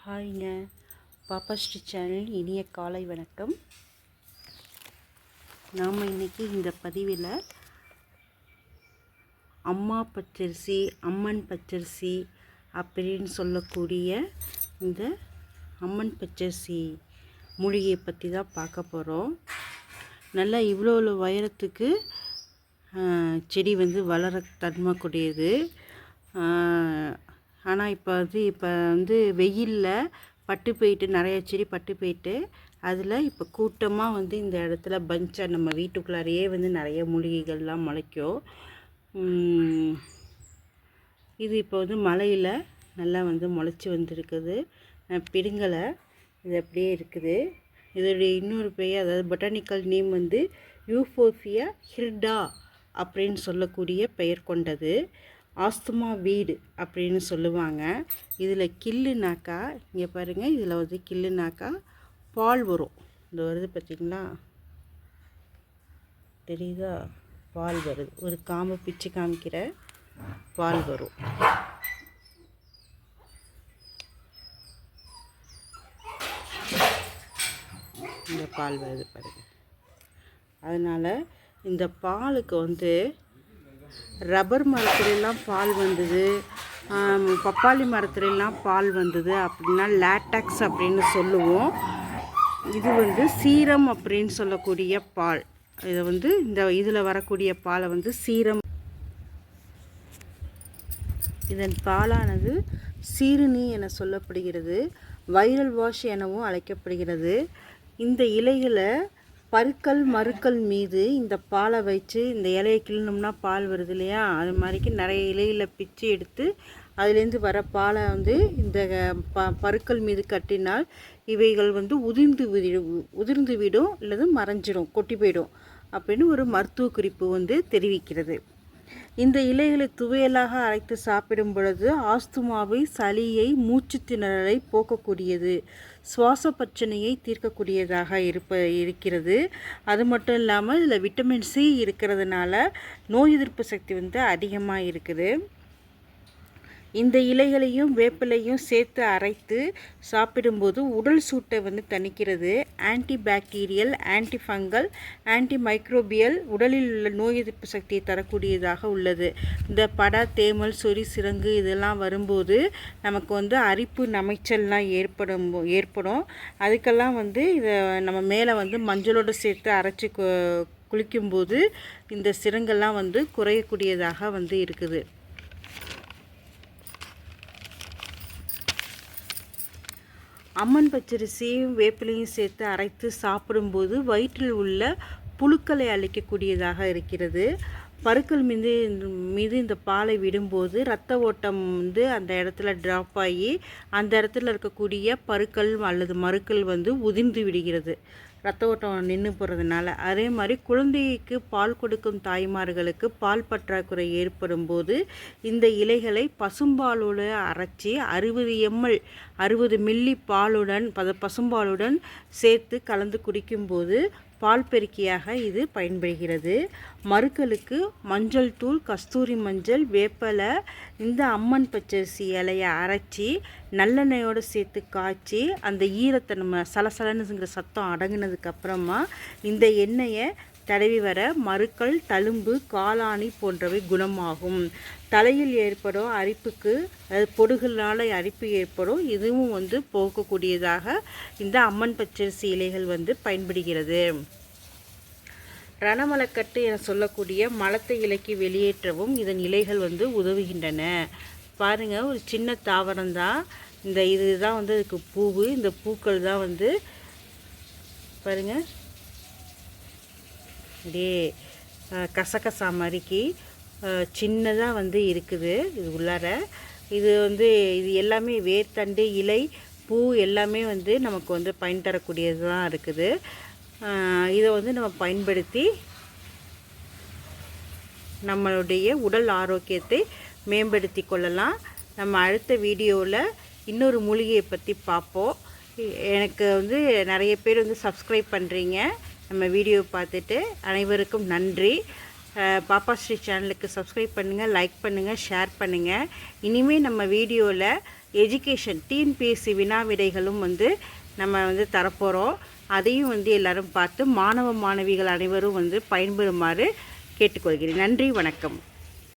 ஹாய்ங்க, பாப்பா ஸ்ரீ சேனல் இனிய காலை வணக்கம். நாம் இன்றைக்கி இந்த பதிவில் அம்மா பச்சரிசி, அம்மன் பச்சரிசி அப்படின்னு சொல்லக்கூடிய இந்த அம்மன் பச்சரிசி மூலிகையை பற்றி தான் பார்க்க போகிறோம். நல்லா இவ்வளோ உயரத்துக்கு செடி வளர தன்மை கூடியது. ஆனால் இப்போ வெயிலில் பட்டு போயிட்டு, நிறைய செடி பட்டு போயிட்டு, அதில் இப்போ கூட்டமாக இந்த இடத்துல பஞ்சாக நம்ம வீட்டுக்குள்ளாரையே நிறைய மூலிகைகள்லாம் முளைக்கும். இது இப்போ மழையில் நல்லா முளைச்சி வந்திருக்குது. பிடுங்கலை, இது அப்படியே இருக்குது. இதோடைய இன்னொரு பெயர், அதாவது பொட்டானிக்கல் நேம் யூஃபோர்பியா ஹில்டா அப்படின்னு சொல்லக்கூடிய பெயர் கொண்டது. ஆஸ்துமா வீடு அப்படின்னு சொல்லுவாங்க. இதில் கில்லுனாக்கா, இங்கே பாருங்கள், இதில் கில்லுனாக்கா பால் வரும். இந்த வருது பார்த்திங்களா, தெரியுதா? பால் வருது. ஒரு காம்பை பிச்சு காமிக்கிற பால் வரும். இந்த பால் வருது பாருங்கள். அதனால் இந்த பாலுக்கு ரப்பர் மரத்துலலாம் பால் வந்தது, பப்பாளி மரத்துலலாம் பால் வந்தது அப்படின்னா லேட்டக்ஸ் அப்படின்னு சொல்லுவோம். இது சீரம் அப்படின்னு சொல்லக்கூடிய பால். இதை இந்த இதில் வரக்கூடிய பாலை சீரம். இதன் பாலானது சீருணி என சொல்லப்படுகிறது. வைரல் வாஷ் எனவும் அழைக்கப்படுகிறது. இந்த இலைகளை பருக்கள் மருக்கள் மீது இந்த பாலை வச்சு, இந்த இலையை கிள்ளணும்னா பால் வருது இல்லையா, அது மாதிரிக்கு நிறைய இலையில் பிச்சு எடுத்து அதுலேருந்து வர பாலை இந்த பருக்கள் மீது கட்டினால் இவைகள் உதிர்ந்து விடும் அல்லது மறைஞ்சிடும், கொட்டி போயிடும் அப்படின்னு ஒரு மருத்துவ குறிப்பு தெரிவிக்கிறது. இந்த இலைகளை துவையலாக அரைத்து சாப்பிடும் பொழுது ஆஸ்துமாவை, சளியை, மூச்சு திணறலை போக்கக்கூடியது, சுவாச பிரச்சனையை தீர்க்கக்கூடியதாக இருக்கிறது. அது மட்டும் இல்லாமல் இதில் விட்டமின் சி இருக்கிறதுனால நோய் எதிர்ப்பு சக்தி அதிகமாக இருக்குது. இந்த இலைகளையும் வேப்பிலையும் சேர்த்து அரைத்து சாப்பிடும்போது உடல் சூட்டை தணிக்கிறது. Anti bacterial, anti fungal, anti microbial, உடலில் உள்ள நோய் எதிர்ப்பு சக்தியை தரக்கூடியதாக உள்ளது. இந்த படா, தேமல், சொறி, சிரங்கு இதெல்லாம் வரும்போது நமக்கு அரிப்பு, நமைச்சல்லாம் ஏற்படும். அதுக்கெல்லாம் இதை நம்ம மேலே மஞ்சளோடு சேர்த்து அரைச்சி குளிக்கும்போது இந்த சிரங்கெல்லாம் குறையக்கூடியதாக இருக்குது. அம்மன் பச்சரிசியும் வேப்பிலையும் சேர்த்து அரைத்து சாப்பிடும்போது வயிற்றில் உள்ள புழுக்களை அழிக்கக்கூடியதாக இருக்கிறது. பருக்கள் மீது இந்த பாலை விடும்போது இரத்த ஓட்டம் அந்த இடத்துல ட்ராப் ஆகி அந்த இடத்துல இருக்கக்கூடிய பருக்கள் அல்லது மருக்கள் உதிர்ந்து விடுகிறது, இரத்த ஓட்டம் நின்று போகிறதுனால. அதே மாதிரி குழந்தைக்கு பால் கொடுக்கும் தாய்மார்களுக்கு பால் பற்றாக்குறை ஏற்படும் போது இந்த இலைகளை பசும்பாலோடு அரைச்சி 60 மில்லி பாலுடன் பசும்பாலுடன் சேர்த்து கலந்து குடிக்கும்போது பால் பெருக்கியாக இது பயன்படுகிறது. மருக்களுக்கு மஞ்சள் தூள், கஸ்தூரி மஞ்சள், வேப்பலை, இந்த அம்மன் பச்சரிசி இலையை அரைச்சி நல்லெண்ணெயோடு சேர்த்து காய்ச்சி அந்த ஈரத்தை நம்ம சலசலனுங்கிற சத்தம் அடங்கினதுக்கப்புறமா இந்த எண்ணெயை தடவி வர மருக்கள், தழும்பு, காலாணி போன்றவை குணமாகும். தலையில் ஏற்படும் அரிப்புக்கு, அது பொடுகளால் அரிப்பு ஏற்படும், இதுவும் போக்கக்கூடியதாக இந்த அம்மன் பச்சரிசி இலைகள் பயன்படுகிறது. ரணமலக்கட்டு என சொல்லக்கூடிய மலத்தை இலைக்கு வெளியேற்றவும் இதன் இலைகள் உதவுகின்றன. பாருங்கள், ஒரு சின்ன தாவரம் தான் இதுதான் அதுக்கு பூவு. இந்த பூக்கள் தான் பாருங்கள், அப்படியே கசகசா மாதிரிக்கு சின்னதாக இருக்குது. இது உள்ளார இது இது எல்லாமே வேர்த்தண்டு, இலை, பூ எல்லாமே நமக்கு பயன் தரக்கூடியது தான் இருக்குது. இதை நம்ம பயன்படுத்தி நம்மளுடைய உடல் ஆரோக்கியத்தை மேம்படுத்தி கொள்ளலாம். நம்ம அடுத்த வீடியோவில் இன்னொரு மூலிகையை பற்றி பார்ப்போம். எனக்கு நிறைய பேர் சப்ஸ்கிரைப் பண்ணுறீங்க நம்ம வீடியோ பார்த்துட்டு. அனைவருக்கும் நன்றி. பாப்பா ஸ்ரீ சேனலுக்கு சப்ஸ்கிரைப் பண்ணுங்கள், லைக் பண்ணுங்கள், ஷேர் பண்ணுங்கள். இனிமேல் நம்ம வீடியோவில் எஜுகேஷன் டிஎன்பிஎஸ்சி வினா விடைகளும் வந்து நம்ம வந்து தரப்போகிறோம். அதையும் வந்து எல்லோரும் பார்த்து மாணவ மாணவிகள் அனைவரும் வந்து பயன்பெறுமாறு கேட்டுக்கொள்கிறேன். நன்றி, வணக்கம்.